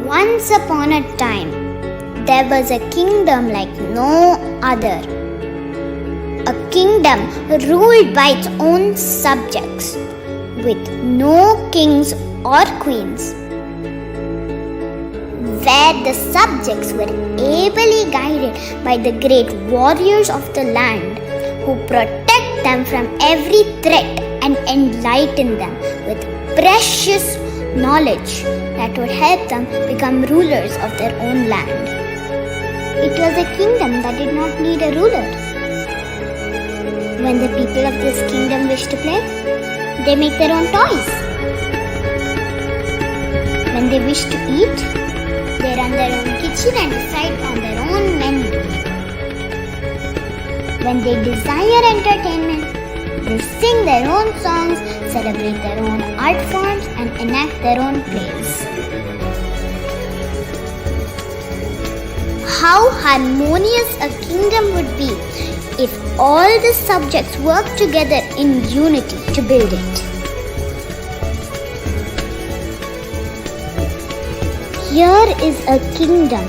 Once upon a time, there was a kingdom like no other. A kingdom ruled by its own subjects, with no kings or queens, where the subjects were ably guided by the great warriors of the land, who protect them from every threat and enlighten them with precious knowledge that would help them become rulers of their own land. It was a kingdom that did not need a ruler. When the people of this kingdom wish to play, they make their own toys. When they wish to eat, they run their own kitchen and decide on their own menu. When they desire entertainment, they sing their own songs, celebrate their own art forms, and enact their own plays. How harmonious a kingdom would be if all the subjects worked together in unity to build it. Here is a kingdom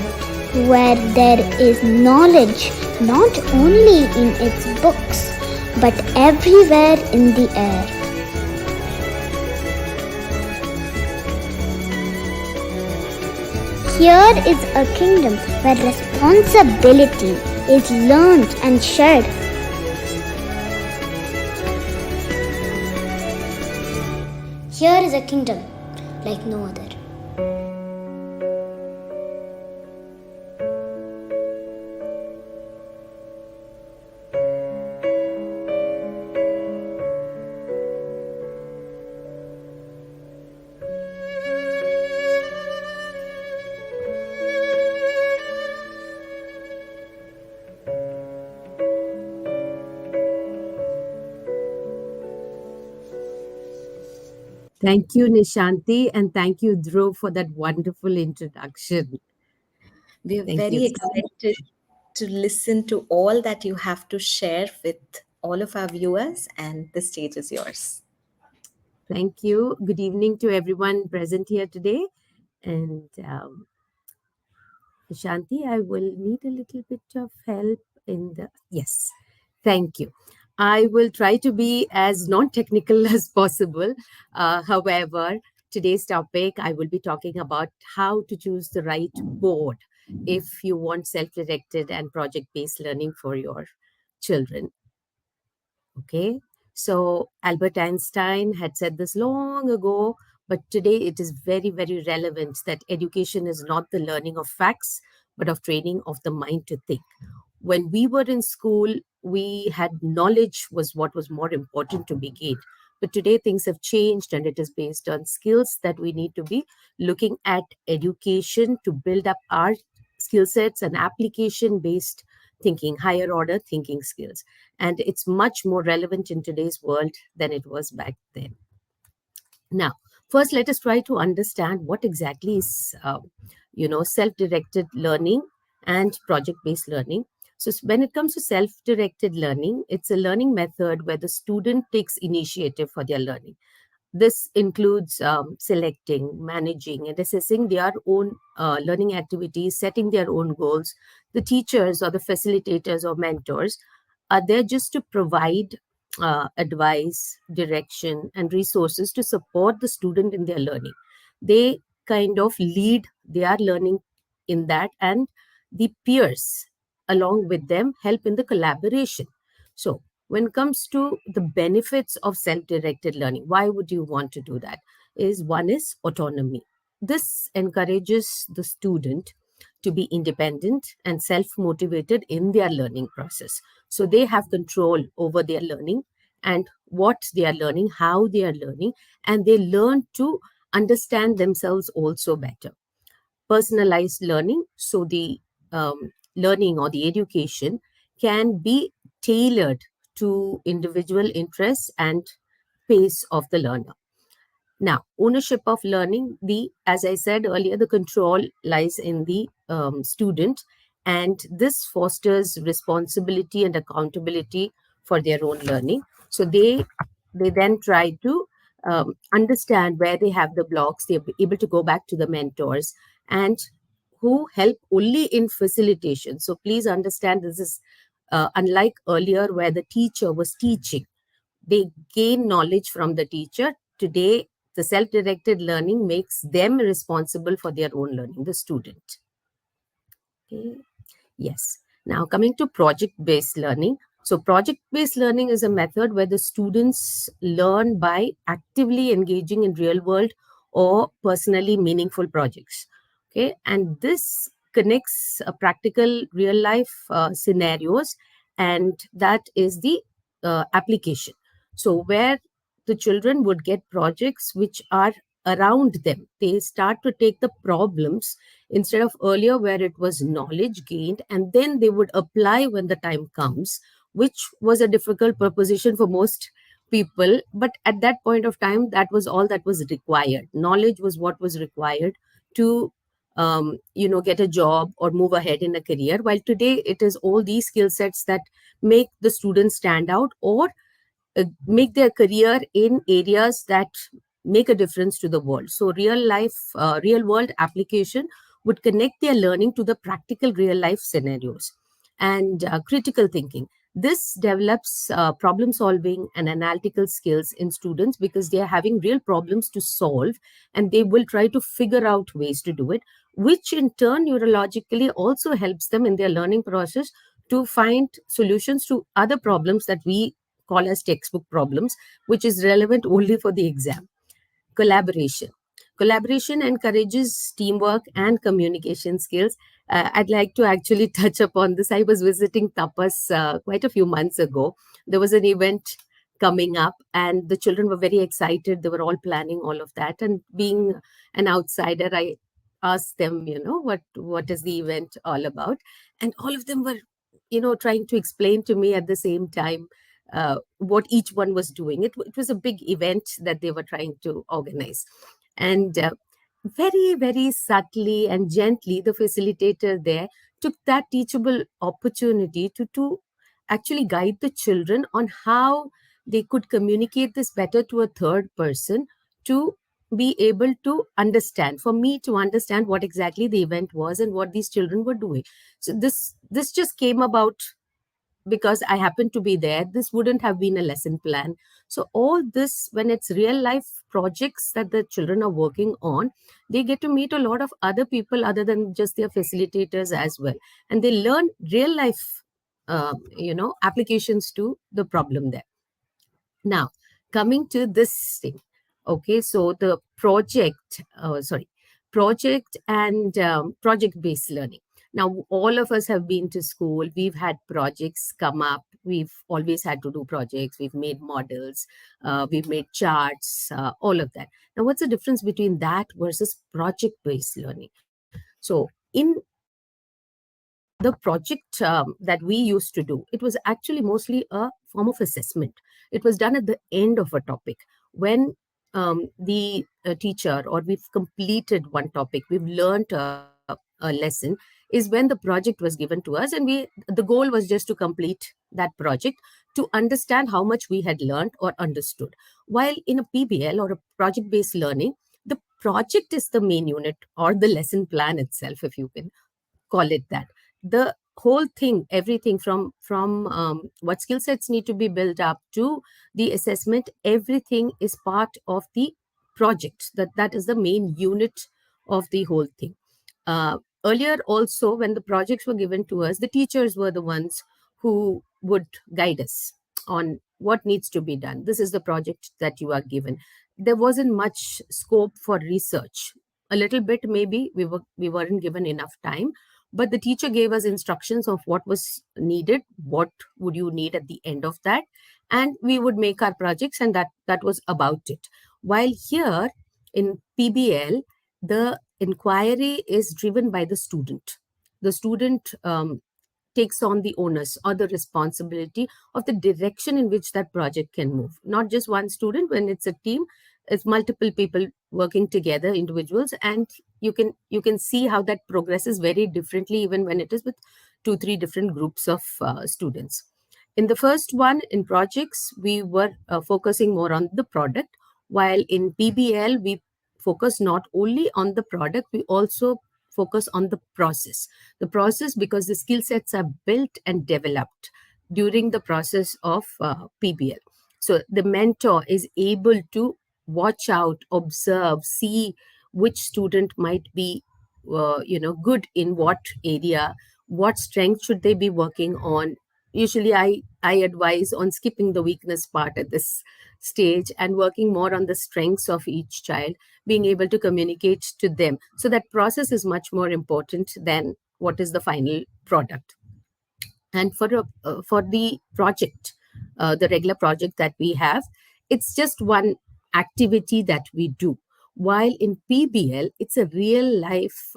where there is knowledge not only in its books but everywhere in the air. Here is a kingdom where responsibility is learned and shared. Here is a kingdom like no other. Thank you, Nishanti, and thank you, Dhruv, for that wonderful introduction. We are Thank very you. excited to listen to all that you have to share with all of our viewers, and the stage is yours. Thank you. Good evening to everyone present here today. And Nishanti, I will need a little bit of help in the. Yes, thank you. I will try to be as non-technical as possible. However, today's topic, I will be talking about how to choose the right board if you want self-directed and project-based learning for your children. Okay, so Albert Einstein had said this long ago, but today it is very, very relevant that education is not the learning of facts, but of training of the mind to think. When we were in school, we had knowledge was what was more important to be gained. But today things have changed and it is based on skills that we need to be looking at education to build up our skill sets and application based thinking, higher order thinking skills. And it's much more relevant in today's world than it was back then. Now, first, let us try to understand what exactly is, self-directed learning and project-based learning. So when it comes to self-directed learning, it's a learning method where the student takes initiative for their learning. This includes selecting, managing, and assessing their own learning activities, setting their own goals. The teachers or the facilitators or mentors are there just to provide advice, direction, and resources to support the student in their learning. They kind of lead their learning in that, and the peers along with them help in the collaboration. So when it comes to the benefits of self-directed learning, why would you want to do that? One is autonomy. This encourages the student to be independent and self-motivated in their learning process. So they have control over their learning and what they are learning, how they are learning, and they learn to understand themselves also better. Personalized learning, so the learning or the education can be tailored to individual interests and pace of the learner. Now, ownership of learning, as I said earlier, the control lies in the student, and this fosters responsibility and accountability for their own learning. So they then try to understand where they have the blocks. They're able to go back to the mentors and who help only in facilitation. So please understand, this is unlike earlier where the teacher was teaching. They gain knowledge from the teacher. Today, the self-directed learning makes them responsible for their own learning, the student. Okay. Yes. Now, coming to project-based learning. So, project-based learning is a method where the students learn by actively engaging in real-world or personally meaningful projects. Okay, and this connects practical real-life scenarios, and that is the application. So, where the children would get projects which are around them, they start to take the problems instead of earlier where it was knowledge gained and then they would apply when the time comes, which was a difficult proposition for most people. But at that point of time, that was all that was required. Knowledge was what was required to get a job or move ahead in a career, while today it is all these skill sets that make the students stand out or make their career in areas that make a difference to the world. So real world application would connect their learning to the practical real life scenarios. And critical thinking, this develops problem solving and analytical skills in students because they are having real problems to solve, and they will try to figure out ways to do it, which in turn neurologically also helps them in their learning process to find solutions to other problems that we call as textbook problems, which is relevant only for the exam. Collaboration. Collaboration encourages teamwork and communication skills. I'd like to actually touch upon this. I was visiting Tapas quite a few months ago. There was an event coming up, and the children were very excited. They were all planning all of that. And being an outsider, I asked them, what is the event all about? And all of them were, trying to explain to me at the same time what each one was doing. It was a big event that they were trying to organize. And very, very subtly and gently, the facilitator there took that teachable opportunity to actually guide the children on how they could communicate this better to a third person to be able to understand, for me to understand what exactly the event was and what these children were doing. So this just came about because I happened to be there. This wouldn't have been a lesson plan. So all this, when it's real life projects that the children are working on, they get to meet a lot of other people other than just their facilitators as well. And they learn real life, applications to the problem there. Now, coming to this thing. Okay, so the project and project based learning. Now, all of us have been to school. We've had projects come up. We've always had to do projects. We've made models. We've made charts, all of that. Now, what's the difference between that versus project based learning? So, in the project that we used to do, it was actually mostly a form of assessment. It was done at the end of a topic when the teacher, or we've completed one topic, we've learned a lesson, is when the project was given to us, and the goal was just to complete that project to understand how much we had learned or understood. While in a PBL or a project based learning, the project is the main unit or the lesson plan itself, if you can call it that. The whole thing, everything from what skill sets need to be built up to the assessment, everything is part of the project. That is the main unit of the whole thing. Earlier also, when the projects were given to us, the teachers were the ones who would guide us on what needs to be done. This is the project that you are given. There wasn't much scope for research. A little bit, maybe we weren't given enough time, but the teacher gave us instructions of what was needed, what would you need at the end of that, and we would make our projects, and that was about it. While here in PBL, the inquiry is driven by the student. The student takes on the onus or the responsibility of the direction in which that project can move. Not just one student. When it's a team, it's multiple people working together, individuals, and you can see how that progresses very differently even when it is with 2-3 different groups of students. In the first one, in projects, we were focusing more on the product, While in PBL, we focus not only on the product, we also focus on the process, because the skill sets are built and developed during the process of PBL. So the mentor is able to watch out, observe, see which student might be good in what area, what strength should they be working on. Usually I advise on skipping the weakness part at this stage and working more on the strengths of each child, being able to communicate to them. So that process is much more important than what is the final product. And for the project, the regular project that we have, it's just one activity that we do. While in PBL, it's a real life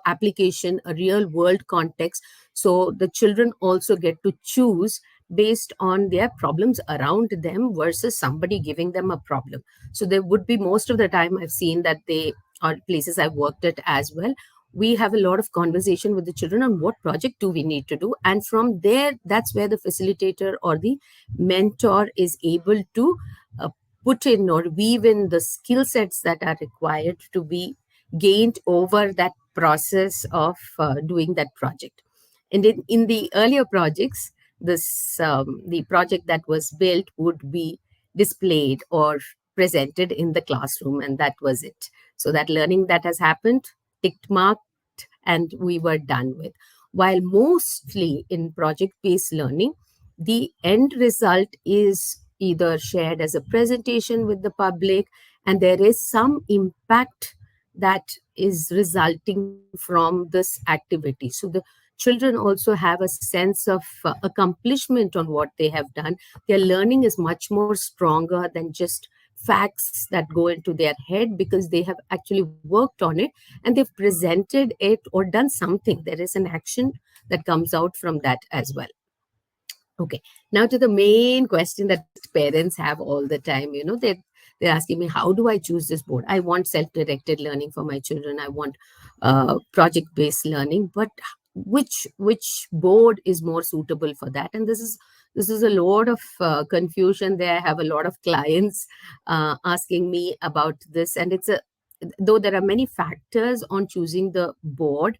application, a real world context. So the children also get to choose based on their problems around them versus somebody giving them a problem. So there would be, most of the time I've seen that they are places I've worked at as well, we have a lot of conversation with the children on what project do we need to do, and from there, that's where the facilitator or the mentor is able to uh, put in or weave in the skill sets that are required to be gained over that process of doing that project. And in the earlier projects, the project that was built would be displayed or presented in the classroom, and that was it. So that learning that has happened, ticked mark, and we were done with. While mostly in project based learning, the end result is either shared as a presentation with the public, and there is some impact that is resulting from this activity. So the children also have a sense of accomplishment on what they have done. Their learning is much more stronger than just facts that go into their head, because they have actually worked on it and they've presented it or done something. There is an action that comes out from that as well. Okay, now to the main question that parents have all the time. They're asking me, how do I choose this board? I want self-directed learning for my children. I want project-based learning, but which board is more suitable for that? And this is a lot of confusion there. I have a lot of clients asking me about this, and though there are many factors on choosing the board.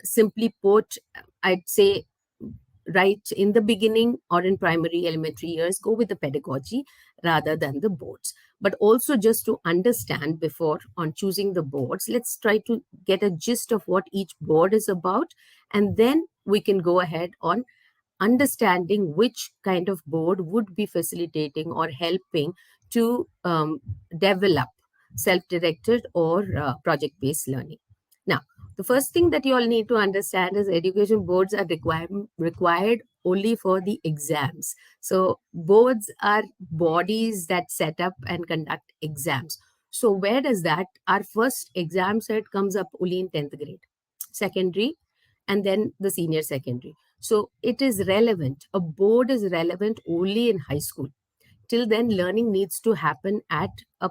Simply put, I'd say right in the beginning or in primary elementary years, go with the pedagogy rather than the boards. But also, just to understand before on choosing the boards, let's try to get a gist of what each board is about, and then we can go ahead on understanding which kind of board would be facilitating or helping to develop self-directed or project-based learning. Now, the first thing that you all need to understand is education boards are required only for the exams. So boards are bodies that set up and conduct exams. So where does that, our first exam set comes up only in 10th grade, secondary, and then the senior secondary. So it is relevant. A board is relevant only in high school. Till then, learning needs to happen at a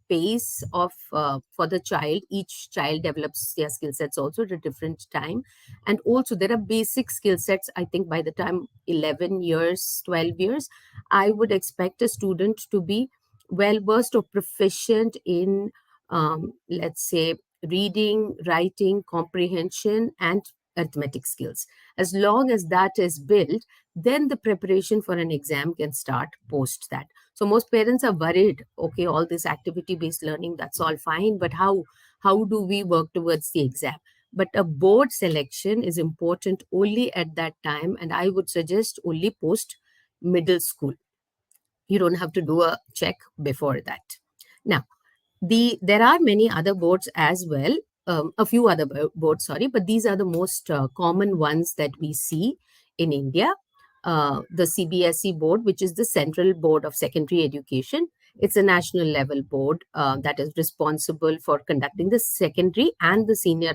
pace of for the child. Each child develops their skill sets also at a different time, and also there are basic skill sets. I think by the time 11 years, 12 years, I would expect a student to be well versed or proficient in, let's say, reading, writing, comprehension, and arithmetic skills. As long as that is built, then the preparation for an exam can start post that. So most parents are worried, okay, all this activity based learning, that's all fine, but how do we work towards the exam? But a board selection is important only at that time, and I would suggest only post middle school. You don't have to do a check before that. Now, there are many other boards as well, a few other boards, sorry, but these are the most common ones that we see in India. The CBSE board, which is the Central Board of Secondary Education. It's a national level board that is responsible for conducting the secondary and the senior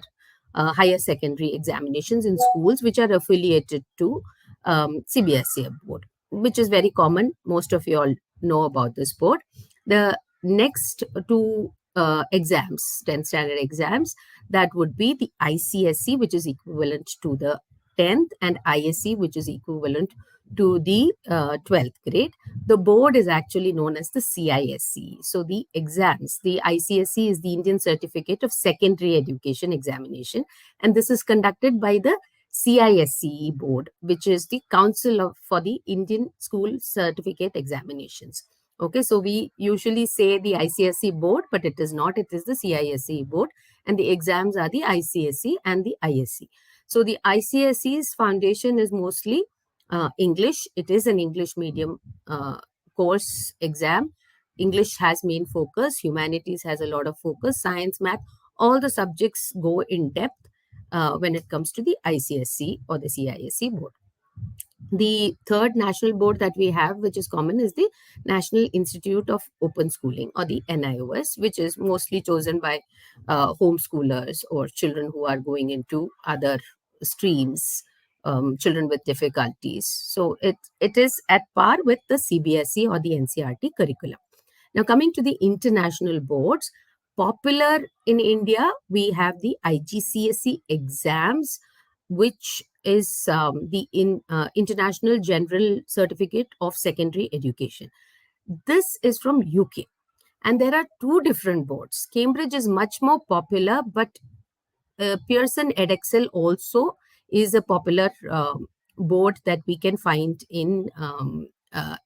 higher secondary examinations in schools which are affiliated to CBSE board, which is very common. Most of you all know about this board. The next two exams, 10th standard exams, that would be the ICSE, which is equivalent to the 10th, and ISE, which is equivalent to the 12th grade. The board is actually known as the CISE. So the exams, the ICSE is the Indian Certificate of Secondary Education Examination, and this is conducted by the CISCE board, which is the Council for the Indian School Certificate Examinations. Okay, so we usually say the ICSE board, but it is not. It is the CISE board, and the exams are the ICSE and the ISE. So the ICSE's foundation is mostly English. It is an English medium course exam. English has main focus. Humanities has a lot of focus. Science, math, all the subjects go in depth when it comes to the ICSE or the CISE board. The third national board that we have, which is common, is the National Institute of Open Schooling, or the NIOS, which is mostly chosen by homeschoolers or children who are going into other streams, children with difficulties. So it is at par with the CBSE or the NCRT curriculum. Now, coming to the international boards, popular in India, we have the IGCSE exams, which is International General Certificate of Secondary Education. This is from UK, and there are two different boards. Cambridge is much more popular, but Pearson Edexcel also is a popular board that we can find in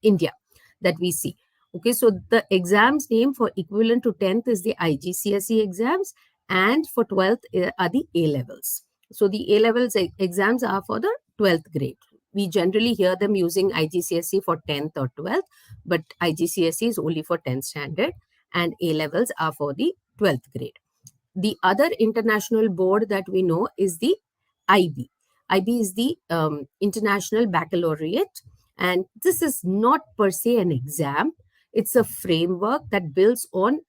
India, that we see. Okay, so the exams name for equivalent to 10th is the IGCSE exams, and for 12th are the A levels. So the A levels exams are for the 12th grade. We generally hear them using IGCSE for 10th or 12th, but IGCSE is only for 10th standard, and A levels are for the 12th grade. The other international board that we know is the IB. IB is the International Baccalaureate, and this is not per se an exam. It's a framework that builds on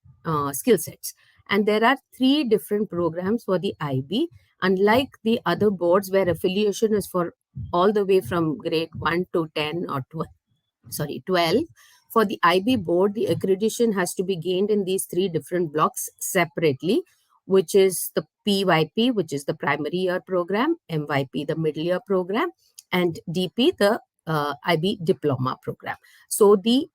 skill sets. And there are three different programs for the IB, unlike the other boards where affiliation is for all the way from grade 1 to 10 or 12. For the IB board, the accreditation has to be gained in these three different blocks separately, which is the PYP, which is the primary year program, MYP, the middle year program, and DP, the IB diploma program. So the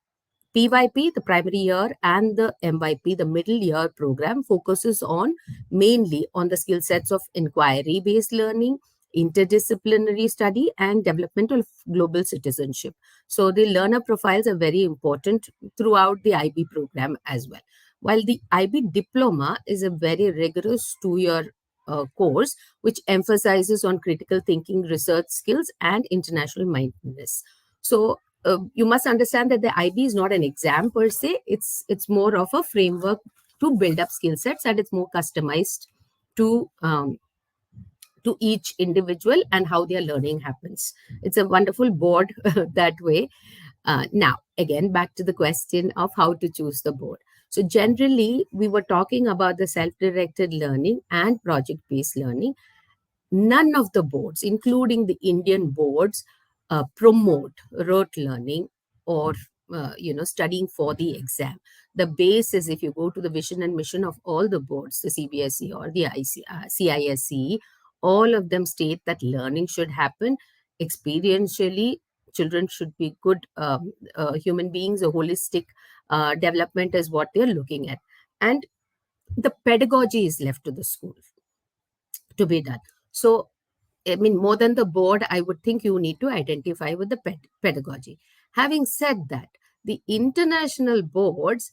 PYP, the primary year, and the MYP, the middle year program, focuses on mainly on the skill sets of inquiry-based learning, interdisciplinary study, and development of global citizenship. So the learner profiles are very important throughout the IB program as well. While the IB diploma is a very rigorous 2-year course which emphasizes on critical thinking, research skills, and international mindedness. So you must understand that the IB is not an exam per se. It's more of a framework to build up skill sets, and it's more customized to each individual and how their learning happens. It's a wonderful board that way. Now, again, back to the question of how to choose the board. So generally, we were talking about the self-directed learning and project-based learning. None of the boards, including the Indian boards, promote rote learning or studying for the exam. The base is, if you go to the vision and mission of all the boards, the CBSE or the CISE, all of them state that learning should happen experientially. Children should be good human beings. A holistic development is what they're looking at, and the pedagogy is left to the school to be done. So, I mean, more than the board, I would think you need to identify with the pedagogy. Having said that, the international boards,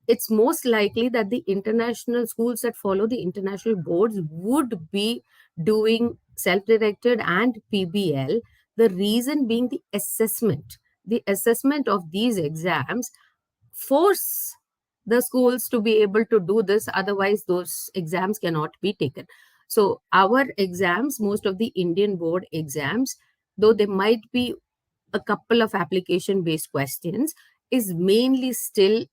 it's most likely that the international schools that follow the international boards would be doing self-directed and PBL. The reason being the assessment. The assessment of these exams force the schools to be able to do this, otherwise those exams cannot be taken. So our exams, most of the Indian board exams, though there might be a couple of application based questions, is mainly still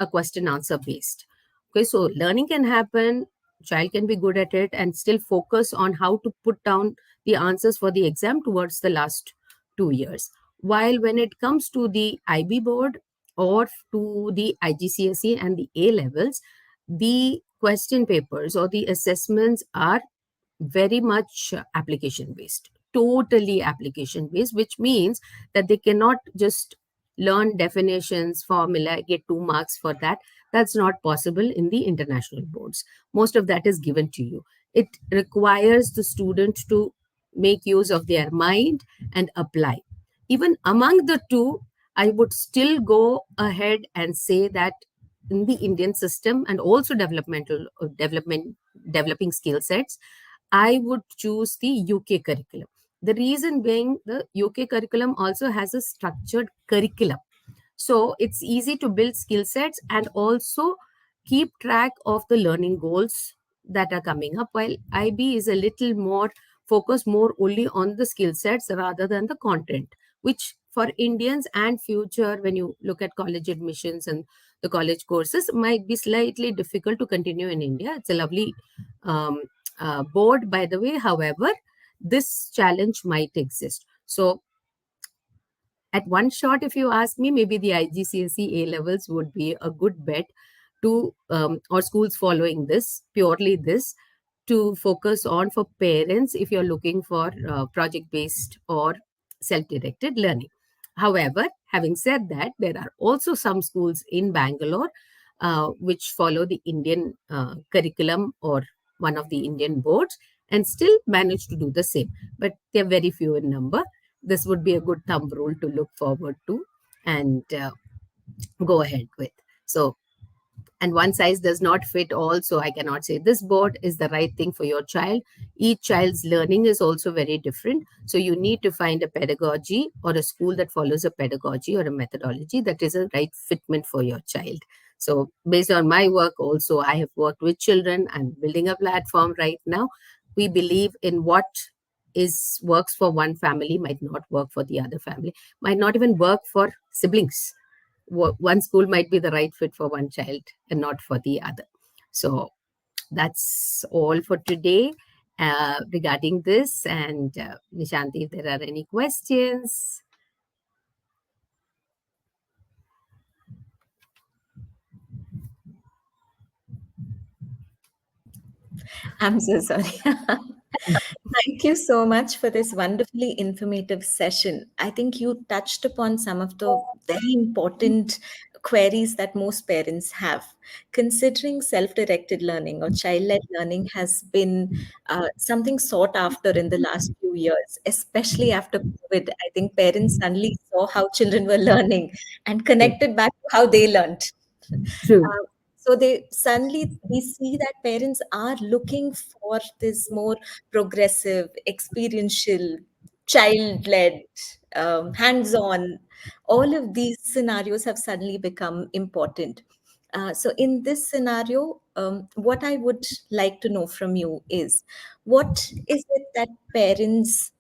a question answer based. Okay, so learning can happen, child can be good at it and still focus on how to put down the answers for the exam towards the last 2 years. While when it comes to the IB board or to the IGCSE and the A levels, the question papers or the assessments are very much application based. totally application based, which means that they cannot just learn definitions, formula, get 2 marks for that. That's not possible in the international boards. Most of that is given to you. It requires the student to make use of their mind and apply. Even among the two, I would still go ahead and say that in the Indian system and also developing skill sets, I would choose the UK curriculum. The reason being, the UK curriculum also has a structured curriculum, so it's easy to build skill sets and also keep track of the learning goals that are coming up, while IB is a little more focused more only on the skill sets rather than the content, which for Indians and future, when you look at college admissions and the college courses, might be slightly difficult to continue in India. It's a lovely um, board, by the way. However, this challenge might exist. So at one shot, if you ask me, maybe the IGCSE A levels would be a good bet to, or schools following this, purely this, to focus on for parents if you're looking for project based or self directed learning. However, having said that, there are also some schools in Bangalore which follow the Indian curriculum or one of the Indian boards and still manage to do the same. But they're very few in number. This would be a good thumb rule to look forward to and go ahead with. So, and one size does not fit all, so I cannot say this board is the right thing for your child. Each child's learning is also very different, so you need to find a pedagogy or a school that follows a pedagogy or a methodology that is a right fitment for your child. So based on my work also, I have worked with children. I'm building a platform right now. We believe in what is works for one family might not work for the other family, might not even work for siblings. One school might be the right fit for one child and not for the other. So that's all for today regarding this. And Nishanti, if there are any questions. I'm so sorry. Thank you so much for this wonderfully informative session. I think you touched upon some of the very important queries that most parents have. Considering self directed learning or child led learning has been something sought after in the last few years, especially after COVID. I think parents suddenly saw how children were learning and True. connected back to how they learned. True. So they suddenly we see that parents are looking for this more progressive, experiential, child-led, hands-on. All of these scenarios have suddenly become important. So in this scenario, what I would like to know from you is, what is it that parents,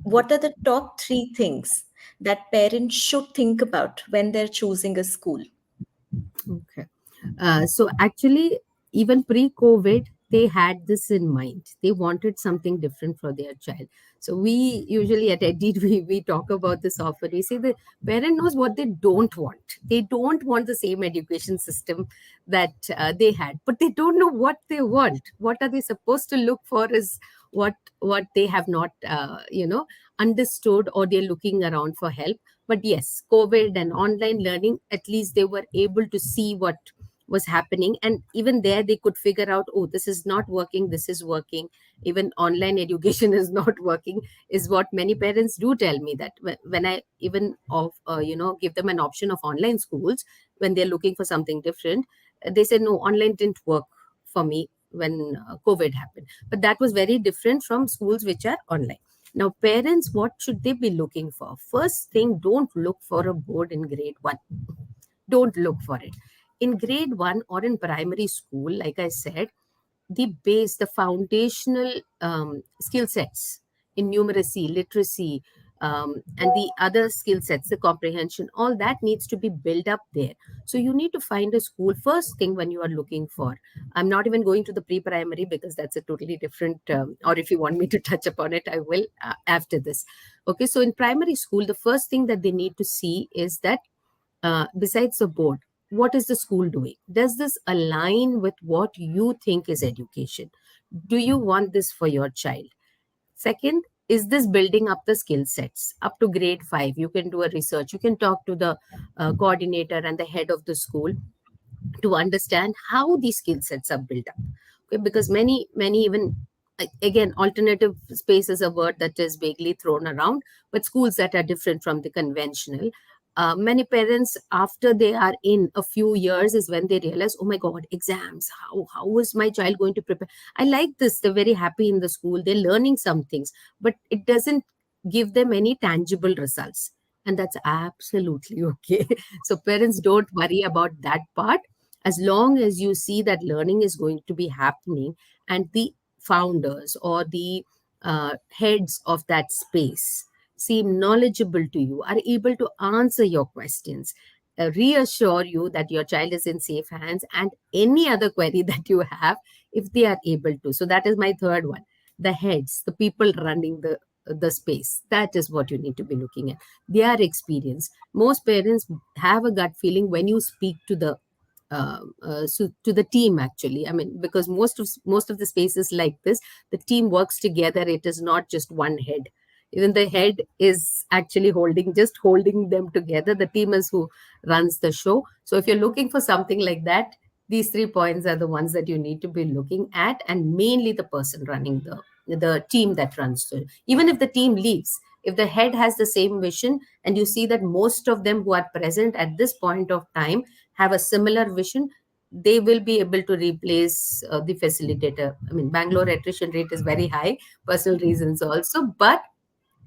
what are the top three things that parents should think about when they're choosing a school? Okay. So actually, even pre-COVID, they had this in mind. They wanted something different for their child. So we usually at Edit, we talk about this often. We say the parent knows what they don't want. They don't want the same education system that they had, but they don't know what they want. What are they supposed to look for is what they have not, understood, or they're looking around for help. But yes, COVID and online learning, at least they were able to see what was happening, and even there they could figure out, oh, this is not working, this is working. Even online education is not working, is what many parents do tell me, that when I even of give them an option of online schools when they're looking for something different, they say no, online didn't work for me when COVID happened. But that was very different from schools which are online. Now, parents, what should they be looking for? First thing, don't look for a board in grade 1. Don't look for it. In grade 1 or in primary school, like I said, the base, the foundational skill sets in numeracy, literacy, and the other skill sets, the comprehension, all that needs to be built up there. So you need to find a school first thing when you are looking for. I'm not even going to the pre-primary because that's a totally different, or if you want me to touch upon it, I will after this. Okay, so in primary school, the first thing that they need to see is that besides the board, what is the school doing? Does this align with what you think is education? Do you want this for your child? Second, is this building up the skill sets up to grade 5? You can do a research, you can talk to the coordinator and the head of the school to understand how these skill sets are built up. Okay, because many even again, alternative space is a word that is vaguely thrown around, but schools that are different from the conventional, many parents after they are in a few years is when they realize, oh my god, exams, how is my child going to prepare? I like this, they're very happy in the school, they're learning some things, but it doesn't give them any tangible results, and that's absolutely okay. So parents, don't worry about that part. As long as you see that learning is going to be happening, and the founders or the heads of that space seem knowledgeable to you, are able to answer your questions, reassure you that your child is in safe hands, and any other query that you have, if they are able to. So that is my third one. The heads, the people running the space, that is what you need to be looking at, their experience. Most parents have a gut feeling when you speak to the so to the team, actually. I mean, because most of the spaces like this, the team works together, it is not just one head. Even the head is actually holding them together. The team is who runs the show. So if you're looking for something like that, these 3 points are the ones that you need to be looking at, and mainly the person running the team that runs the, even if the team leaves, if the head has the same vision, and you see that most of them who are present at this point of time have a similar vision, they will be able to replace the facilitator. I mean, Bangalore attrition rate is very high, personal reasons also, but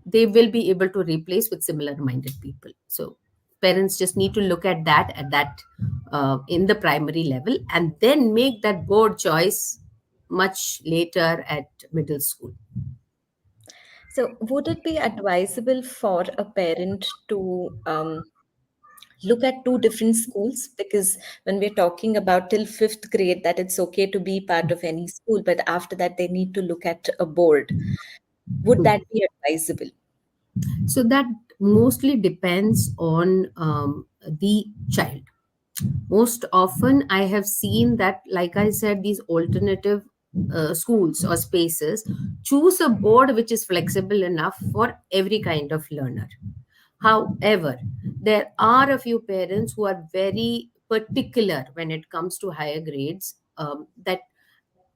they will be able to replace with similar minded people. So parents just need to look at that in the primary level, and then make that board choice much later at middle school. So, would it be advisable for a parent to look at two different schools? Because when we're talking about till fifth grade, that it's okay to be part of any school, but after that, they need to look at a board. Would that be advisable? So that mostly depends on the child. Most often I have seen that, like I said, these alternative schools or spaces choose a board which is flexible enough for every kind of learner. However, there are a few parents who are very particular when it comes to higher grades, that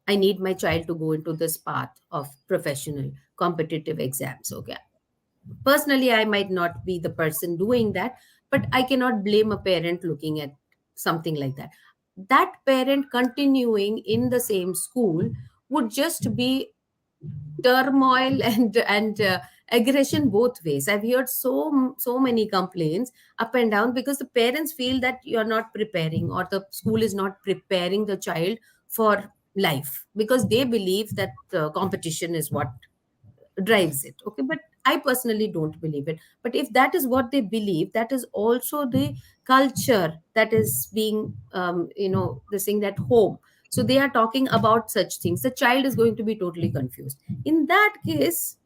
I need my child to go into this path of professional competitive exams. Okay, personally, I might not be the person doing that, but I cannot blame a parent looking at something like that. That parent continuing in the same school would just be turmoil and aggression both ways. I've heard so many complaints up and down, because the parents feel that you're not preparing, or the school is not preparing the child for life, because they believe that competition is what drives it. Okay, but I personally don't believe it. But if that is what they believe, that is also the culture that is being this thing, that home. So they are talking about such things, the child is going to be totally confused. In that case,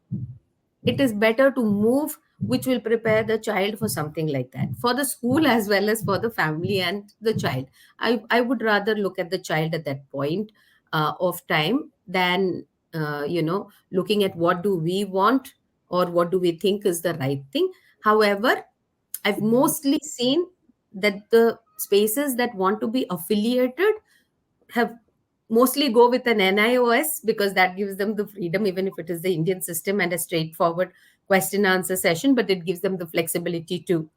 it is better to move, which will prepare the child for something like that, for the school as well as for the family and the child. I would rather look at the child at that point of time than looking at what do we want or what do we think is the right thing. However, I've mostly seen that the spaces that want to be affiliated have mostly go with an NIOS, because that gives them the freedom, even if it is the Indian system and a straightforward question answer session, but it gives them the flexibility to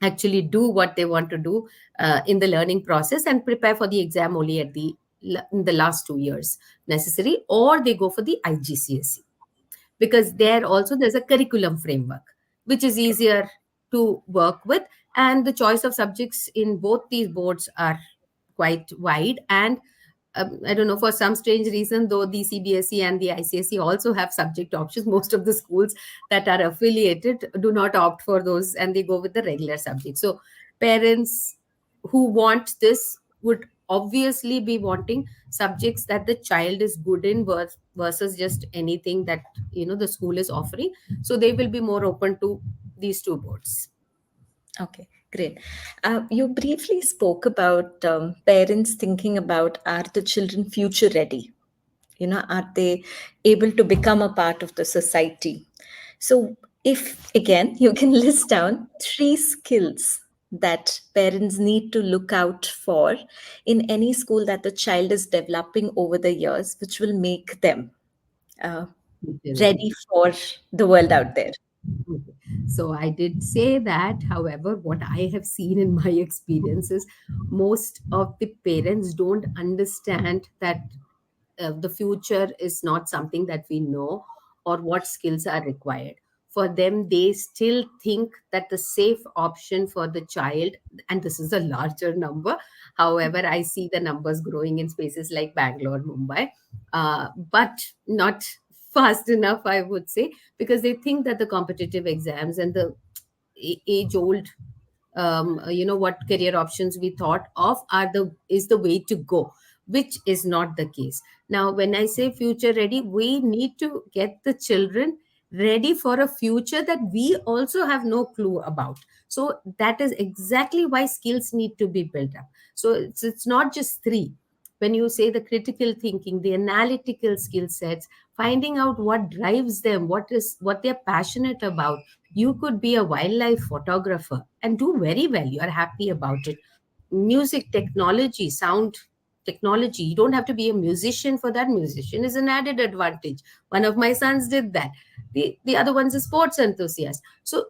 actually do what they want to do in the learning process, and prepare for the exam only at in the last 2 years necessary, or they go for the IGCSE, because there also there's a curriculum framework which is easier to work with, and the choice of subjects in both these boards are quite wide. And I don't know, for some strange reason, though the CBSE and the ICSE also have subject options, most of the schools that are affiliated do not opt for those, and they go with the regular subjects. So parents who want this would obviously be wanting subjects that the child is good in, versus just anything that the school is offering. So they will be more open to these two boards. Okay, great. You briefly spoke about parents thinking about, are the children future ready? Are they able to become a part of the society? So, if again you can list down three skills that parents need to look out for in any school that the child is developing over the years, which will make them uh, ready Ready. for the world out there. Okay. So I did say that. However, what I have seen in my experience is most of the parents don't understand that the future is not something that we know, or what skills are required. For them, they still think that the safe option for the child, and this is a larger number. However, I see the numbers growing in spaces like Bangalore, Mumbai, but not fast enough, I would say, because they think that the competitive exams and the age old what career options we thought of are the is the way to go, which is not the case. Now when I say future ready, we need to get the children ready for a future that we also have no clue about. So that is exactly why skills need to be built up. So it's not just three. When you say the critical thinking, the analytical skill sets, finding out what drives them, what they're passionate about. You could be a wildlife photographer and do very well. You are happy about it. Music technology, sound technology. You don't have to be a musician for that. Musician is an added advantage. One of my sons did that. The other one's a sports enthusiast. So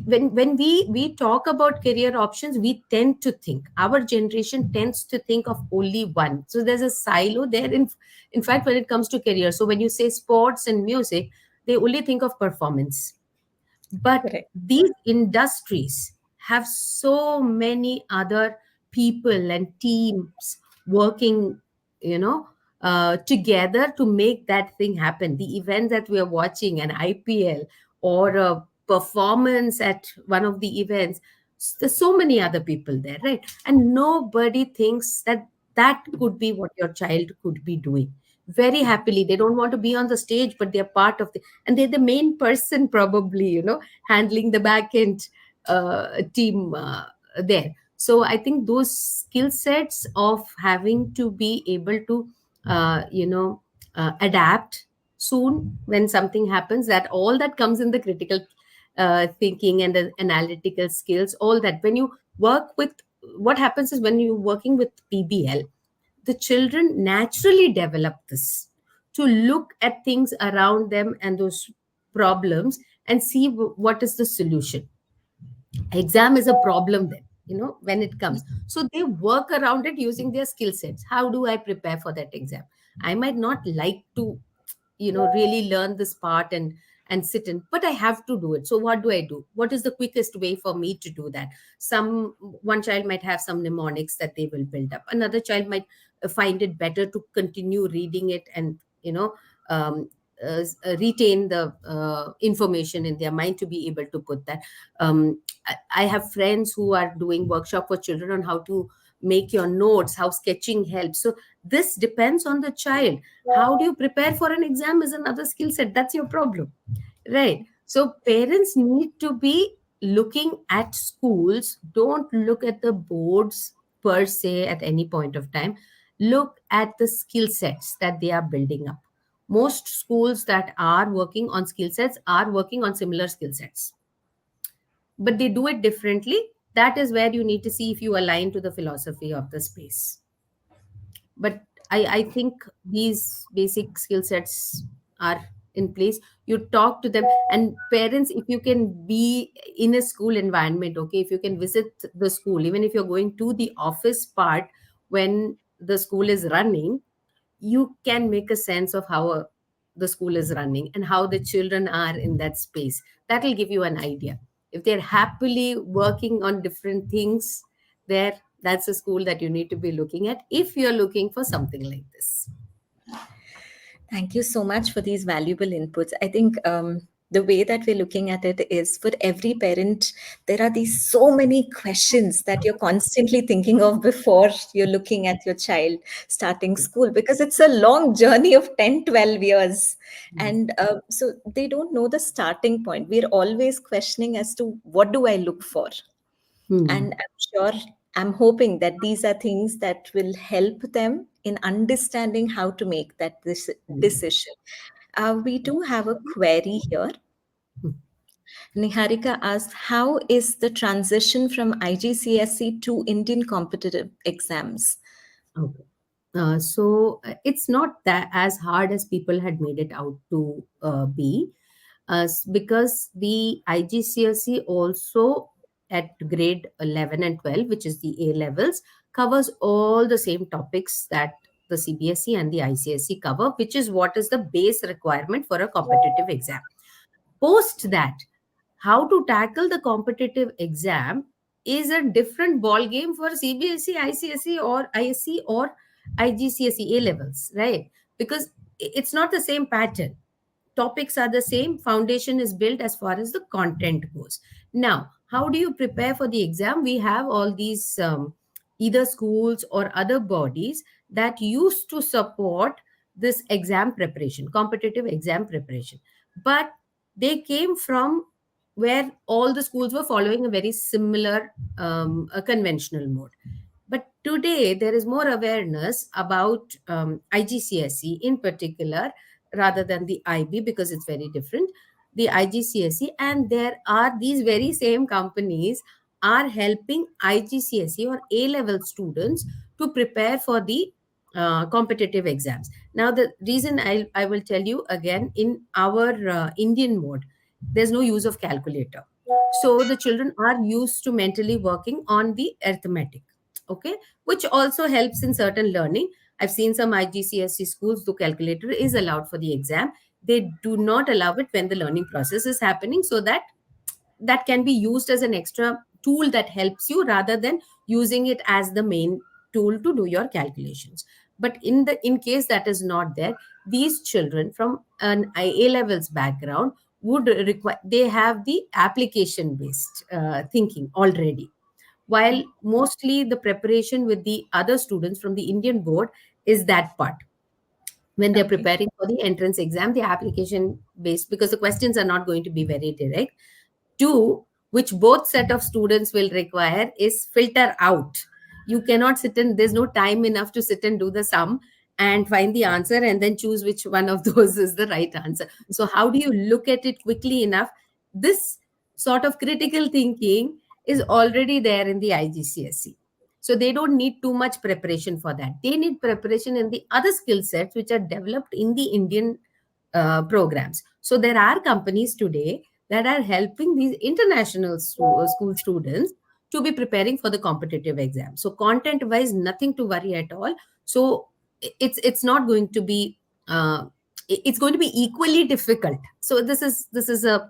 when we talk about career options, we tend to think, our generation tends to think of only one. So there's a silo there. In fact, when it comes to career, so when you say sports and music, they only think of performance. But Correct. these industries have so many other people and teams working, you know, together to make that thing happen. The event that we are watching, an IPL or a performance at one of the events, there's so many other people there, right? And nobody thinks that that could be what your child could be doing very happily. They don't want to be on the stage, but they're part of the, and they're the main person probably, handling the back end team there. So I think those skill sets of having to be able to adapt soon when something happens, that all that comes in the critical thinking and the analytical skills, all that. When you work with, what happens is when you're working with PBL, the children naturally develop this, to look at things around them and those problems and see what is the solution. Exam is a problem then, when it comes. So they work around it using their skill sets. How do I prepare for that exam? I might not like to really learn this part and sit in, but I have to do it. So what do I do? What is the quickest way for me to do that? One child might have some mnemonics that they will build up. Another child might find it better to continue reading it and um, retain the information in their mind to be able to put that. I have friends who are doing workshop for children on how to make your notes, how sketching helps. So this depends on the child. How do you prepare for an exam is another skill set. That's your problem, right? So parents need to be looking at schools. Don't look at the boards per se at any point of time. Look at the skill sets that they are building up. Most schools that are working on skill sets are working on similar skill sets, but they do it differently. That is where you need to see if you align to the philosophy of the space. But I think these basic skill sets are in place. You talk to them, and parents, if you can be in a school environment, okay, if you can visit the school, even if you're going to the office part when the school is running, you can make a sense of how the school is running and how the children are in that space. That will give you an idea. If they're happily working on different things there, that's a school that you need to be looking at if you're looking for something like this. Thank you so much for these valuable inputs. I think the way that we're looking at it is, for every parent, there are these so many questions that you're constantly thinking of before you're looking at your child starting school, because it's a long journey of 10, 12 years. Yes. And so they don't know the starting point. We're always questioning as to what do I look for? Hmm. And I'm sure I'm hoping that these are things that will help them in understanding how to make that decision. We do have a query here. Niharika asked, how is the transition from IGCSE to Indian competitive exams? Okay. So it's not that as hard as people had made it out to be, because the IGCSE also at grade 11 and 12, which is the A levels, covers all the same topics that the CBSE and the ICSE cover, which is what is the base requirement for a competitive exam. Post that, how to tackle the competitive exam is a different ball game for CBSE, ICSE, or ISC, or IGCSE A levels, right? Because it's not the same pattern. Topics are the same, foundation is built as far as the content goes. Now, how do you prepare for the exam? We have all these either schools or other bodies that used to support this exam preparation, competitive exam preparation, but they came from where all the schools were following a very similar a conventional mode. But today there is more awareness about IGCSE in particular, rather than the IB, because it's very different. The IGCSE, and there are these very same companies are helping IGCSE or A level students to prepare for the competitive exams. Now, the reason I will tell you again, in our Indian mode, there's no use of calculator. So the children are used to mentally working on the arithmetic, okay, which also helps in certain learning. I've seen some IGCSE schools, the calculator is allowed for the exam. They do not allow it when the learning process is happening, so that that can be used as an extra tool that helps you, rather than using it as the main tool to do your calculations. But in case that is not there, these children from an A levels background would require, they have the application based thinking already, while mostly the preparation with the other students from the Indian board is that part. When they're Okay. preparing for the entrance exam, the application based, because the questions are not going to be very direct. Two, which both set of students will require, is filter out. You cannot sit in, there's no time enough to sit and do the sum and find the answer and then choose which one of those is the right answer. So how do you look at it quickly enough? This sort of critical thinking is already there in the IGCSE. So they don't need too much preparation for that. They need preparation in the other skill sets which are developed in the Indian programs. So there are companies today that are helping these international school students to be preparing for the competitive exam. So content wise, nothing to worry at all. So it's not going to be it's going to be equally difficult. So this is a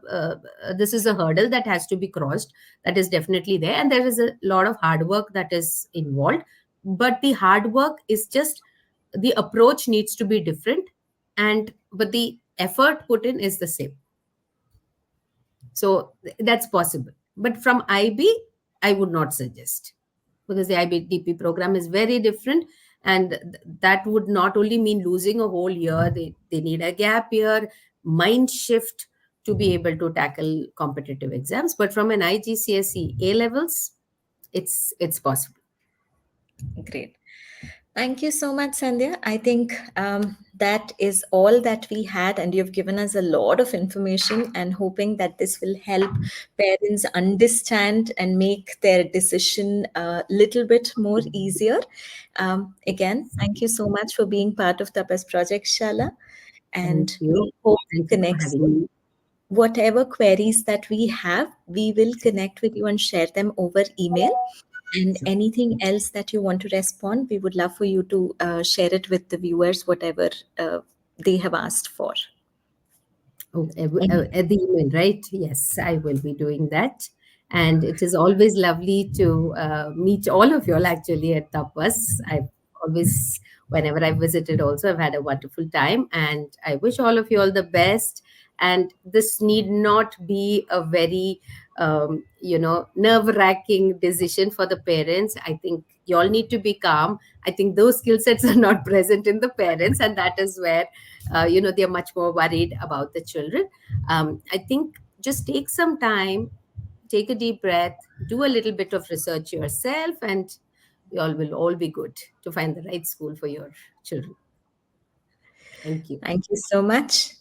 hurdle that has to be crossed. That is definitely there, and there is a lot of hard work that is involved. But the hard work is just, the approach needs to be different, and but the effort put in is the same. So that's possible. But from IB, I would not suggest, because the IBDP program is very different. And that would not only mean losing a whole year, they need a gap year, mind shift to be able to tackle competitive exams. But from an IGCSE A levels, it's possible. Great. Thank you so much, Sandhya. I think that is all that we had, and you've given us a lot of information, and hoping that this will help parents understand and make their decision a little bit more easier. Again, thank you so much for being part of Tapas Project, Shala, Thank and you. we hope to Thank you for connect having soon. me. Whatever queries that we have, we will connect with you and share them over email. And Sure. anything else that you want to respond, we would love for you to share it with the viewers, whatever they have asked for. Oh, And at the email, right? Yes, I will be doing that. And it is always lovely to meet all of you all actually at Tapas. I've always, whenever I've visited, also, I've had a wonderful time. And I wish all of you all the best. And this need not be a very, nerve wracking decision for the parents. I think you all need to be calm. I think those skill sets are not present in the parents. And that is where they're much more worried about the children. I think just take some time, take a deep breath, do a little bit of research yourself, and you all will all be good to find the right school for your children. Thank you. Thank you so much.